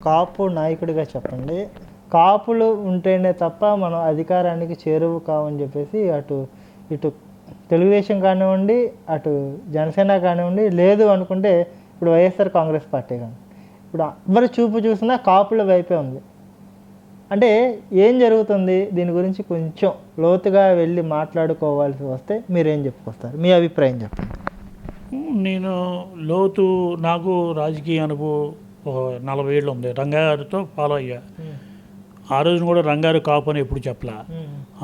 కాపు నాయకుడిగా చెప్పండి. కాపులు ఉంటేనే తప్ప మనం అధికారానికి చేరువు కావని చెప్పేసి ఇటు తెలుగుదేశం కానివ్వండి, అటు జనసేన కానివ్వండి, లేదు అనుకుంటే ఇప్పుడు వైఎస్ఆర్ కాంగ్రెస్ పార్టీ కానీ ఇప్పుడు ఎవరి చూపు చూసినా కాపుల వైపే ఉంది. అంటే ఏం జరుగుతుంది దీని గురించి కొంచెం లోతుగా వెళ్ళి మాట్లాడుకోవాల్సి వస్తే మీరేం చెప్పుకొస్తారు? మీ అభిప్రాయం చెప్పండి. నేను నాకు రాజకీయ అనుభవం 40 ఏళ్ళు ఉంది. రంగారితో ఫాలో అయ్యా. ఆ రోజున కూడా రంగారు కాపు అని ఎప్పుడు చెప్పలా.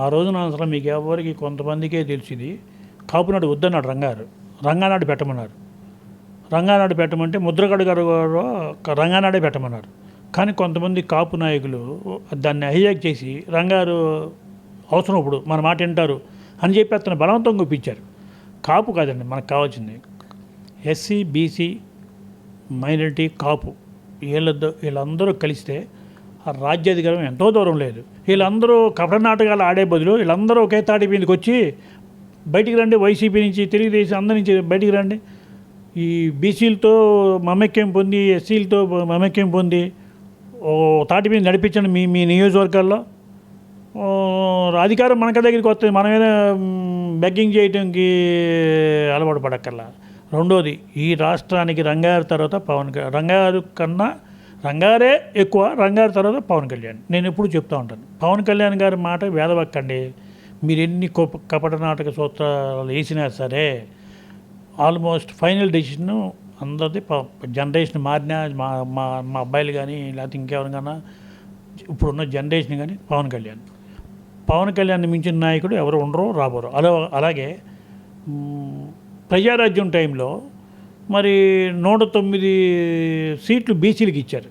ఆ రోజున అసలు మీకు ఎవరికి కొంతమందికే తెలిసింది. కాపునాడు వద్దన్నాడు రంగానాడు పెట్టమన్నారు. రంగానాడు పెట్టమంటే ముద్రగడ గారు రంగానాడే పెట్టమన్నారు. కానీ కొంతమంది కాపు నాయకులు దాన్ని హైజాక్ చేసి రంగారు అవసరం ఇప్పుడు మన మాట వింటారు అని చెప్పి అతను బలవంతం గుప్పించారు. కాపు కాదండి మనకు కావాల్సింది ఎస్సీ, బీసీ, మైనారిటీ, కాపు వీళ్ళందరూ కలిస్తే ఆ రాజ్యాధికారం ఎంతో దూరం లేదు. వీళ్ళందరూ కపట నాటకాలు ఆడే బదులు వీళ్ళందరూ ఒకే తాటి మీదకి వచ్చి బయటికి రండి, వైసీపీ నుంచి, తెలుగుదేశం అందరి నుంచి బయటికి రండి. ఈ బీసీలతో మమక్యం పొంది, ఎస్సీలతో మమక్యం పొంది తాటి మీద నడిపించండి మీ నియోజకవర్గాల్లో. అధికారం మనక దగ్గరికి వస్తుంది. మనమేనా బెగ్గింగ్ చేయడానికి అలవాటు పడక్కర్లా. రెండోది, ఈ రాష్ట్రానికి రంగారు తర్వాత రంగారు కన్నా రంగారే ఎక్కువ, రంగారు తర్వాత పవన్ కళ్యాణ్. నేను ఎప్పుడు చెప్తూ ఉంటాను, పవన్ కళ్యాణ్ గారి మాట వేదవక్కండి. మీరు ఎన్ని కపట నాటక సూత్రాలు వేసినా సరే ఆల్మోస్ట్ ఫైనల్ డెసిషన్ అందరిది. జనరేషన్ మారినా మా అబ్బాయిలు కానీ లేకపోతే ఇంకెవరికైనా ఇప్పుడున్న జనరేషన్ కానీ పవన్ కళ్యాణ్ మించిన నాయకుడు ఎవరు ఉండరు, రాబోరు. అలాగే ప్రజారాజ్యం టైంలో మరి 109 సీట్లు బీసీలకు ఇచ్చారు.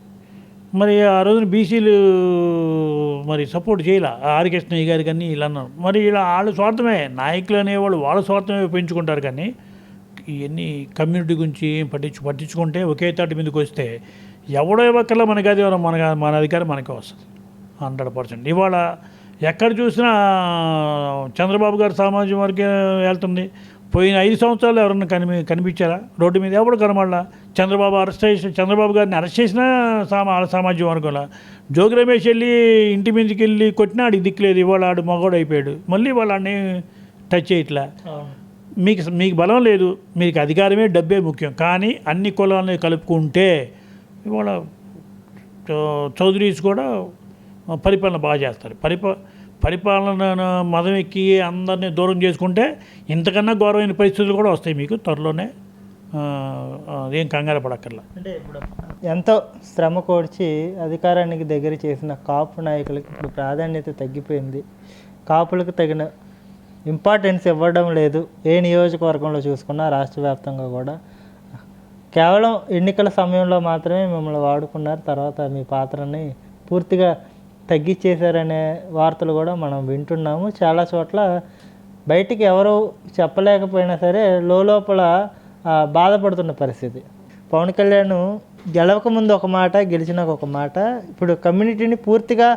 మరి ఆ రోజున బీసీలు మరి సపోర్ట్ చేయాల ఆర్కృష్ణయ్య గారు కానీ ఇలా అన్నారు. మరి ఇలా వాళ్ళ స్వార్థమే, నాయకులు అనేవాళ్ళు వాళ్ళ స్వార్థమే పెంచుకుంటారు. కానీ ఇవన్నీ కమ్యూనిటీ గురించి పట్టించుకుంటే ఒకే తాటి మీదకి వస్తే ఎవడో ఇవ్వకల్లా మనకి అది మన అధికారం మనకే వస్తుంది 100%. ఇవాళ ఎక్కడ చూసినా చంద్రబాబు గారు సామాజిక వర్గం వెళ్తుంది. పోయిన 5 సంవత్సరాలు ఎవరన్నా కనిపించారా రోడ్డు మీద? ఎవడు కనబడలా. చంద్రబాబు గారిని అరెస్ట్ చేసినా సామాజిక వర్గంలో. జోగి రమేష్ వెళ్ళి ఇంటి మీదకి వెళ్ళి కొట్టినా ఆడికి దిక్కులేదు. ఇవాళ ఆడు మగోడు అయిపోయాడు. మళ్ళీ వాళ్ళని టచ్ చేయట్లా. మీకు బలం లేదు, మీకు అధికారమే డబ్బే ముఖ్యం. కానీ అన్ని కులాలని కలుపుకుంటే ఇవాళ చౌదరీస్ కూడా పరిపాలన బాగా చేస్తారు. పరిపాలన మదం ఎక్కి అందరినీ దూరం చేసుకుంటే ఇంతకన్నా ఘోరమైన పరిస్థితులు కూడా వస్తాయి మీకు త్వరలోనే. ఏం కంగారు పడక్కర్లా. అంటే ఇప్పుడు ఎంతో శ్రమ కోర్చి అధికారానికి దగ్గర చేసిన కాపు నాయకులకి ఇప్పుడు ప్రాధాన్యత తగ్గిపోయింది. కాపులకు తగిన ఇంపార్టెన్స్ ఇవ్వడం లేదు. ఏ నియోజకవర్గంలో చూసుకున్నా రాష్ట్ర వ్యాప్తంగా కూడా కేవలం ఎన్నికల సమయంలో మాత్రమే మిమ్మల్ని వాడుకున్నారు. తర్వాత మీ పాత్రని పూర్తిగా తగ్గించేశారనే వార్తలు కూడా మనం వింటున్నాము. చాలా చోట్ల బయటికి ఎవరు చెప్పలేకపోయినా సరే లోపల బాధపడుతున్న పరిస్థితి. పవన్ కళ్యాణ్ గెలవకముందు ఒక మాట, గెలిచినాక ఒక మాట. ఇప్పుడు కమ్యూనిటీని పూర్తిగా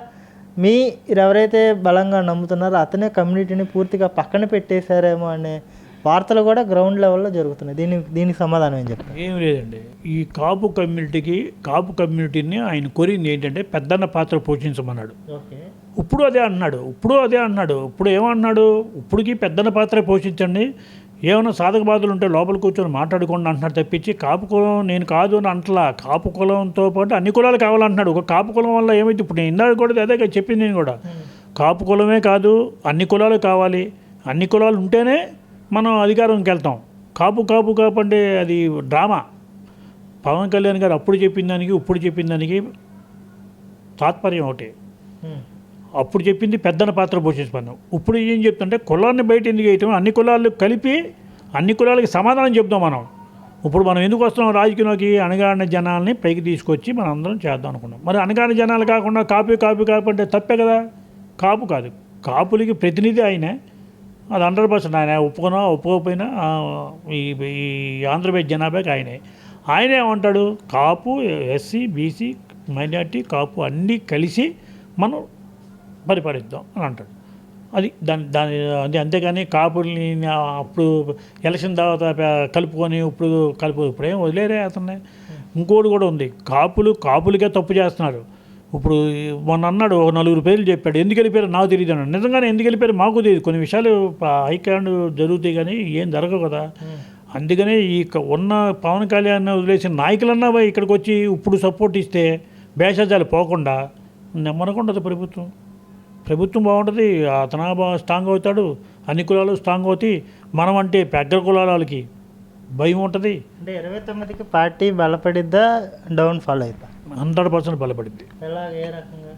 ఎవరైతే బలంగా నమ్ముతున్నారో అతనే కమ్యూనిటీని పూర్తిగా పక్కన పెట్టేశారేమో అనే వార్తలు కూడా గ్రౌండ్ లెవెల్లో జరుగుతున్నాయి. దీనికి సమాధానం ఏం చెప్తారు? ఏం లేదండి. ఈ కాపు కమ్యూనిటీని ఆయన కోరింది ఏంటంటే పెద్దన్న పాత్ర పోషించమన్నాడు. ఇప్పుడు అదే అన్నాడు. ఇప్పుడు ఏమన్నాడు? ఇప్పుడుకి పెద్దన్న పాత్ర పోషించండి, ఏమైనా సాధక బాధలు ఉంటే లోపల కూర్చొని మాట్లాడుకోండి అంటున్నాడు తప్పించి కాపు కులం నేను కాదు అని అంటలా. కాపు కులంతో పాటు అన్ని కులాలు కావాలంటున్నాడు. ఒక కాపు కులం వల్ల ఏమైతే ఇప్పుడు నేను ఇందాక కూడా అదే చెప్పింది. నేను కూడా కాపు కులమే కాదు, అన్ని కులాలు కావాలి. అన్ని కులాలు ఉంటేనే మనం అధికారంకి వెళ్తాం. కాపు అంటే అది డ్రామా. పవన్ కళ్యాణ్ గారు అప్పుడు చెప్పిన దానికి ఇప్పుడు చెప్పిన దానికి తాత్పర్యం ఒకటి. అప్పుడు చెప్పింది పెద్దన పాత్ర పోషించమన్నాం. ఇప్పుడు ఏం చెప్తుంటే కులాన్ని బయట ఎందుకు వేయటం, అన్ని కులాలు కలిపి అన్ని కులాలకి సమాధానం చెప్తాం మనం. ఇప్పుడు మనం ఎందుకు వస్తున్నాం రాజకీయంలోకి? అణగారిన జనాల్ని పైకి తీసుకొచ్చి మనం అందరం చేద్దాం అనుకున్నాం. మరి అణగారిన జనాలు కాకుండా కాపు అంటే తప్పే కదా. కాపు కాదు, కాపులకి ప్రతినిధి ఆయనే. అది 100% ఆయన ఒప్పుకోకపోయినా ఈ ఆంధ్రప్రదేశ్ జనాభాకి ఆయనే ఏమంటాడు? కాపు, ఎస్సీ, బీసీ, మైనార్టీ, కాపు అన్నీ కలిసి మనం పరిపాలిద్దాం అని అంటాడు. అది అది అంతేగాని కాపుల్ని అప్పుడు ఎలక్షన్ తర్వాత కలుపుకొని ఇప్పుడు ఏం వదిలేరే అతన్ని. ఇంకోటి కూడా ఉంది, కాపులకే తప్పు చేస్తున్నారు. ఇప్పుడు మొన్న అన్నాడు, ఒక 4 పేర్లు చెప్పాడు, ఎందుకు వెళ్ళిపోయారు నాకు తెలియదు అన్నాడు. నిజంగానే ఎందుకు వెళ్ళిపోయారు మాకు తెలియదు. కొన్ని విషయాలు హైకమాండ్ జరుగుతాయి కానీ ఏం జరగవు కదా. అందుకనే ఈ ఉన్న పవన్ కళ్యాణ్ వదిలేసిన నాయకులన్నా ఇక్కడికి వచ్చి ఇప్పుడు సపోర్ట్ ఇస్తే భేషజాలు పోకుండా నెమ్మనకుండదు ప్రభుత్వం బాగుంటుంది. అతను స్ట్రాంగ్ అవుతాడు, అన్ని కులాలు స్ట్రాంగ్ అవుతాయి. మనం అంటే పెద్ద కులాల వాళ్ళకి భయం ఉంటుంది. అంటే 29కి పార్టీ బలపడిద్దా డౌన్ఫాల్ అవుతా? 100% బలపడింది. ఎలా, ఏ రకంగా?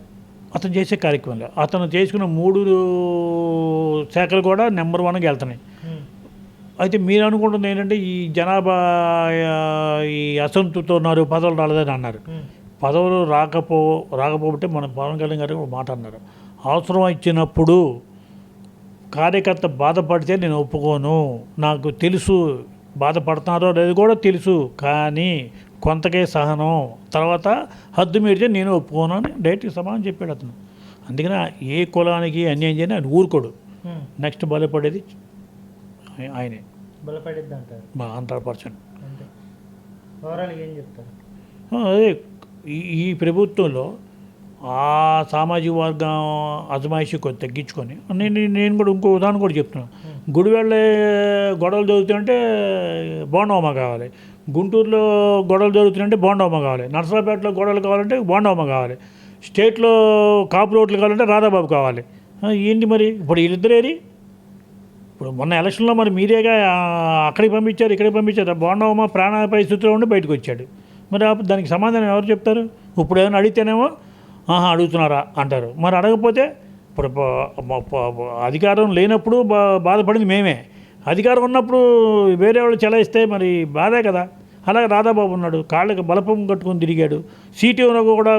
అతను చేసే కార్యక్రమంలో అతను చేసుకున్న 3 శాఖలు కూడా నెంబర్ 1కి వెళ్తున్నాయి. అయితే మీరు అనుకుంటుంది ఏంటంటే ఈ జనాభా ఈ అసంతృప్తితో ఉన్నారు, పదవులు రాలేదని అన్నారు. పదవులు రాకపోతే మన పవన్ కళ్యాణ్ గారు ఒక మాట అన్నారు, అవసరం ఇచ్చినప్పుడు కార్యకర్త బాధపడితే నేను ఒప్పుకోను, నాకు తెలుసు బాధపడుతున్నారో లేదు కూడా తెలుసు, కానీ కొంతకే సహనం, తర్వాత హద్దు మీరితే నేను ఒప్పుకోను అని డైరెక్ట్గా సమాధానం చెప్పాడు అతను. అందుకని ఏ కులానికి అన్యాయం చేయని ఆయన ఊరుకోడు. నెక్స్ట్ బలపడేది ఆయనే. బలపడిద్ది అంటారు 100%. అంటే ఓవరాల్గా ఏం చెప్తారు? అదే ఈ ప్రభుత్వంలో ఆ సామాజిక వర్గం అజమాయిషి కొద్ది తగ్గించుకొని నేను కూడా ఇంకో ఉదాహరణ కూడా చెప్తున్నాను. గుడివెళ్ళే గొడవలు జరుగుతుంటే బోండవమ్మ కావాలి, గుంటూరులో గొడవలు జరుగుతుంటే బోండవమ్మ కావాలి, నర్సరాపేటలో గొడవలు కావాలంటే బోండవమ్మ కావాలి, స్టేట్లో కాపు రోడ్లు కావాలంటే రాధాబాబు కావాలి. ఏంటి మరి ఇప్పుడు వీళ్ళిద్దరేరి? ఇప్పుడు మొన్న ఎలక్షన్లో మరి మీరేగా అక్కడికి పంపించారు, ఇక్కడికి పంపించారు. బోండవమ్మ ప్రాణాపాయ స్థితిలో ఉండి బయటకు వచ్చాడు. మరి దానికి సమాధానం ఎవరు చెప్తారు? ఇప్పుడు ఏమైనా అడిగితేనేమో అడుగుతున్నారా అంటారు. మరి అడగకపోతే ఇప్పుడు అధికారం లేనప్పుడు బాధపడింది మేమే, అధికారం ఉన్నప్పుడు వేరే వాళ్ళు చెలాయిస్తే మరి బాధే కదా. అలాగే రాధాబాబు ఉన్నాడు, కాళ్ళకి బలపం కట్టుకొని తిరిగాడు, సీటు కూడా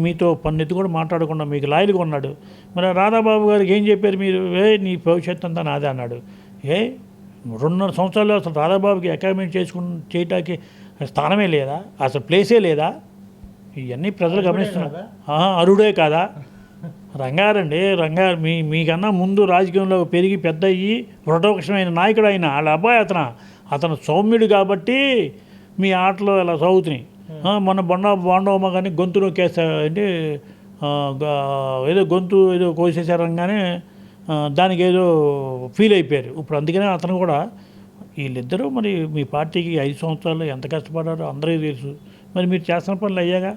మీతో పన్నెత్తి కూడా మాట్లాడకుండా మీకు లాయలుగా ఉన్నాడు. మరి రాధాబాబు గారికి ఏం చెప్పారు మీరు? నీ భవిష్యత్తు అంతా నాదే అన్నాడు. 2.5 సంవత్సరాలు అసలు రాధాబాబుకి అకామిడేట్ చేయటానికి స్థానమే లేదా, అసలు ప్లేసే లేదా? ఇవన్నీ ప్రజలు గమనిస్తున్నారు. అరుడే కాదా? రంగారండి, మీకన్నా ముందు రాజకీయంలో పెరిగి పెద్ద అయ్యి వృటవృక్షమైన నాయకుడు అయిన వాళ్ళ అబ్బాయి అతను సౌమ్యుడు కాబట్టి మీ ఆటలో ఇలా సాగుతున్నాయి. మొన్న బోండవమ్మ కానీ గొంతు నొక్కేస్తా అంటే ఏదో గొంతు ఏదో కోసేసారంగానే దానికి ఏదో ఫీల్ అయిపోయారు. ఇప్పుడు అందుకనే అతను కూడా వీళ్ళిద్దరూ మరి మీ పార్టీకి 5 సంవత్సరాలు ఎంత కష్టపడ్డారో అందరికీ తెలుసు. మరి మీరు చేస్తున్న పనులు అయ్యాగా.